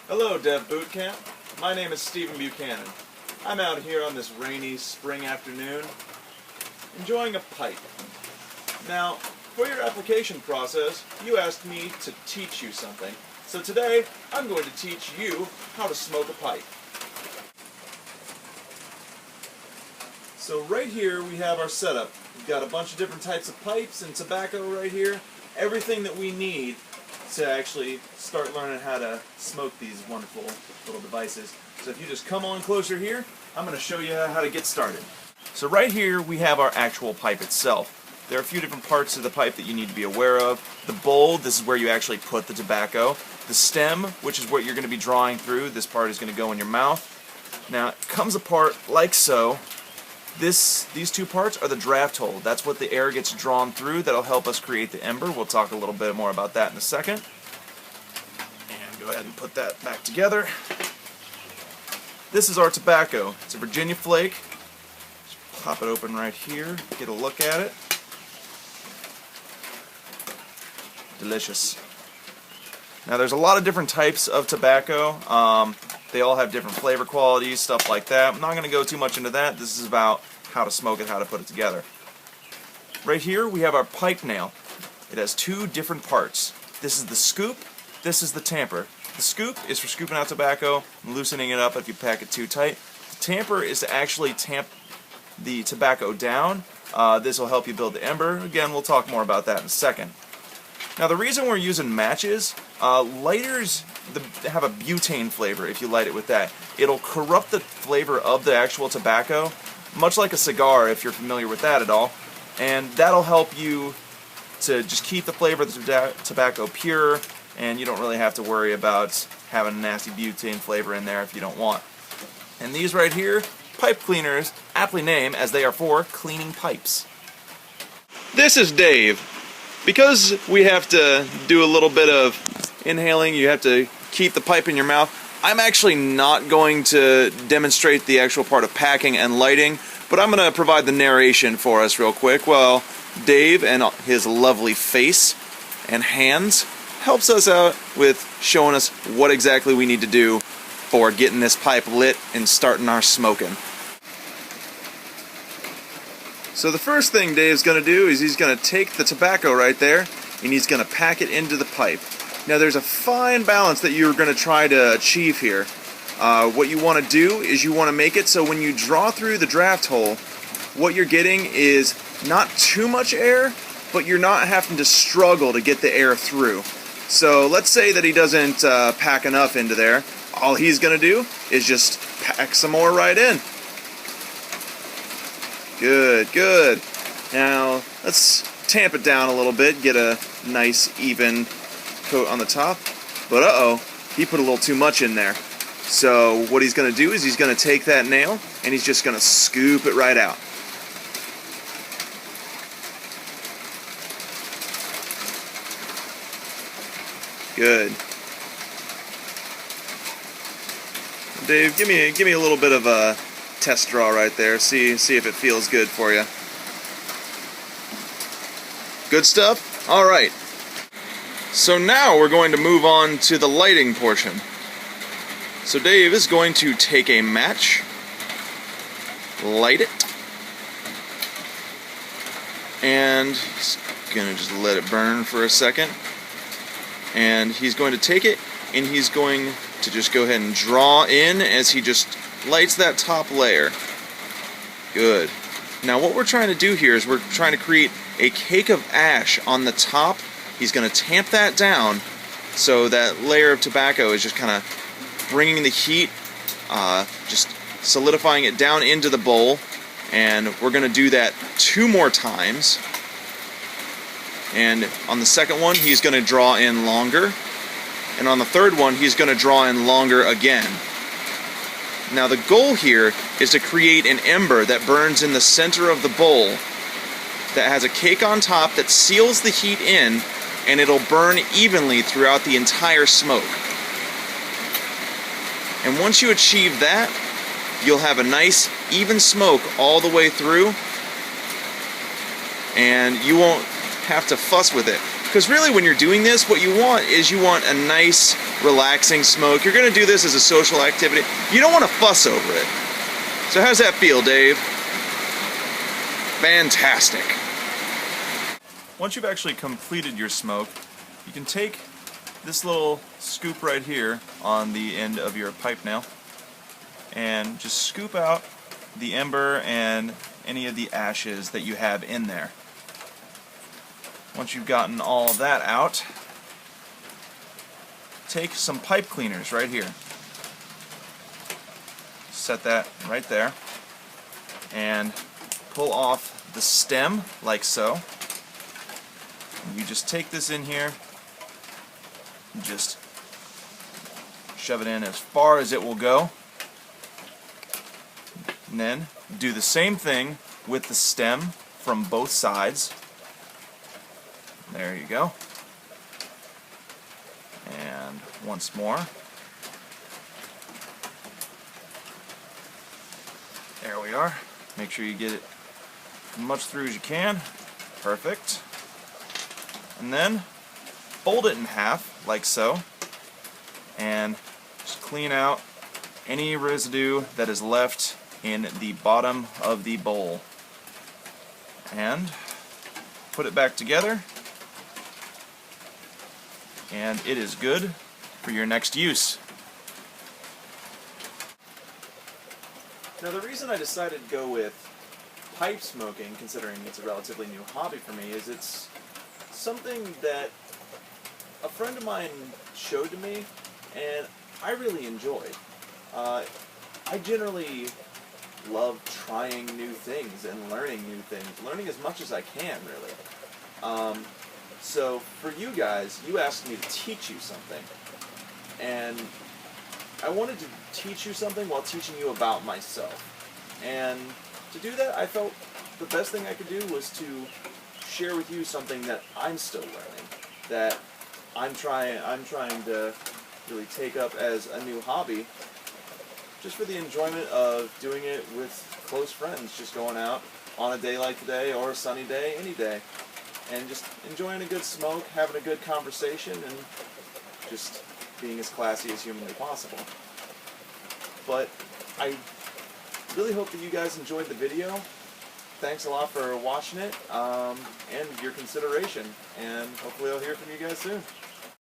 Hello, Dev Bootcamp. My name is Stephen Buchanan. I'm out here on this rainy spring afternoon, enjoying a pipe. Now, for your application process, you asked me to teach you something. So today, I'm going to teach you how to smoke a pipe. So right here we have our setup. We've got a bunch of different types of pipes and tobacco right here. Everything that we need to actually start learning how to smoke these wonderful little devices. So if you just come on closer here, I'm going to show you how to get started. So right here we have our actual pipe itself. There are a few different parts of the pipe that you need to be aware of. The bowl, this is where you actually put the tobacco. The stem, which is what you're going to be drawing through. This part is going to go in your mouth. Now it comes apart like so. These two parts are the draft hole. That's what the air gets drawn through. That'll help us create the ember. We'll talk a little bit more about that in a second. And go ahead and put that back together. This is our tobacco. It's a Virginia flake. Just pop it open right here. Get a look at it. Delicious. Now there's a lot of different types of tobacco. They all have different flavor qualities, stuff like that. I'm not going to go too much into that. This is about how to smoke it, how to put it together. Right here we have our pipe nail. It has two different parts. This is the scoop, this is the tamper. The scoop is for scooping out tobacco and loosening it up if you pack it too tight. The tamper is to actually tamp the tobacco down. This will help you build the ember. Again, we'll talk more about that in a second. Now the reason we're using matches, lighters have a butane flavor if you light it with that. It'll corrupt the flavor of the actual tobacco, much like a cigar if you're familiar with that at all, and that'll help you to just keep the flavor of the tobacco pure, and you don't really have to worry about having a nasty butane flavor in there if you don't want. And these right here, pipe cleaners, aptly named as they are for cleaning pipes. This is Dave. Because we have to do a little bit of inhaling, you have to keep the pipe in your mouth. I'm actually not going to demonstrate the actual part of packing and lighting, but I'm going to provide the narration for us real quick. Well, Dave and his lovely face and hands helps us out with showing us what exactly we need to do for getting this pipe lit and starting our smoking. So the first thing Dave's going to do is he's going to take the tobacco right there and he's going to pack it into the pipe. Now there's a fine balance that you're going to try to achieve here. What you want to do is you want to make it so when you draw through the draft hole, what you're getting is not too much air, but you're not having to struggle to get the air through. So let's say that he doesn't pack enough into there. All he's going to do is just pack some more right in. Good, good. Now, let's tamp it down a little bit, get a nice even coat on the top. But uh-oh, he put a little too much in there. So what he's going to do is he's going to take that nail and he's just going to scoop it right out. Good. Dave, give me a little bit of a test draw right there. See if it feels good for you. Good stuff? Alright. So now we're going to move on to the lighting portion. So Dave is going to take a match, light it, and he's going to just let it burn for a second. And he's going to take it and he's going to just go ahead and draw in as he just lights that top layer. Good. Now what we're trying to do here is we're trying to create a cake of ash on the top. He's going to tamp that down so that layer of tobacco is just kind of bringing the heat, just solidifying it down into the bowl. And we're going to do that 2 more times. And on the second one he's going to draw in longer. And on the third one he's going to draw in longer again. Now the goal here is to create an ember that burns in the center of the bowl that has a cake on top that seals the heat in, and it'll burn evenly throughout the entire smoke. And once you achieve that, you'll have a nice even smoke all the way through, and you won't have to fuss with it. Because really when you're doing this, what you want is you want a nice, relaxing smoke. You're going to do this as a social activity. You don't want to fuss over it. So how's that feel, Dave? Fantastic. Once you've actually completed your smoke, you can take this little scoop right here on the end of your pipe nail and just scoop out the ember and any of the ashes that you have in there. Once you've gotten all of that out, take some pipe cleaners right here. Set that right there and pull off the stem like so. And you just take this in here and just shove it in as far as it will go. And then do the same thing with the stem from both sides. There you go. And once more. There we are. Make sure you get it as much through as you can. Perfect. And then fold it in half, like so. And just clean out any residue that is left in the bottom of the bowl. And put it back together. And it is good for your next use. Now the reason I decided to go with pipe smoking, considering it's a relatively new hobby for me, is it's something that a friend of mine showed to me and I really enjoyed. I generally love trying new things and learning new things, learning as much as I can, really. So for you guys, you asked me to teach you something, and I wanted to teach you something while teaching you about myself. And to do that, I felt the best thing I could do was to share with you something that I'm still learning, that I'm trying to really take up as a new hobby, just for the enjoyment of doing it with close friends, just going out on a day like today or a sunny day, any day, and just enjoying a good smoke, having a good conversation, and just being as classy as humanly possible. But I really hope that you guys enjoyed the video. Thanks a lot for watching it and your consideration, and hopefully I'll hear from you guys soon.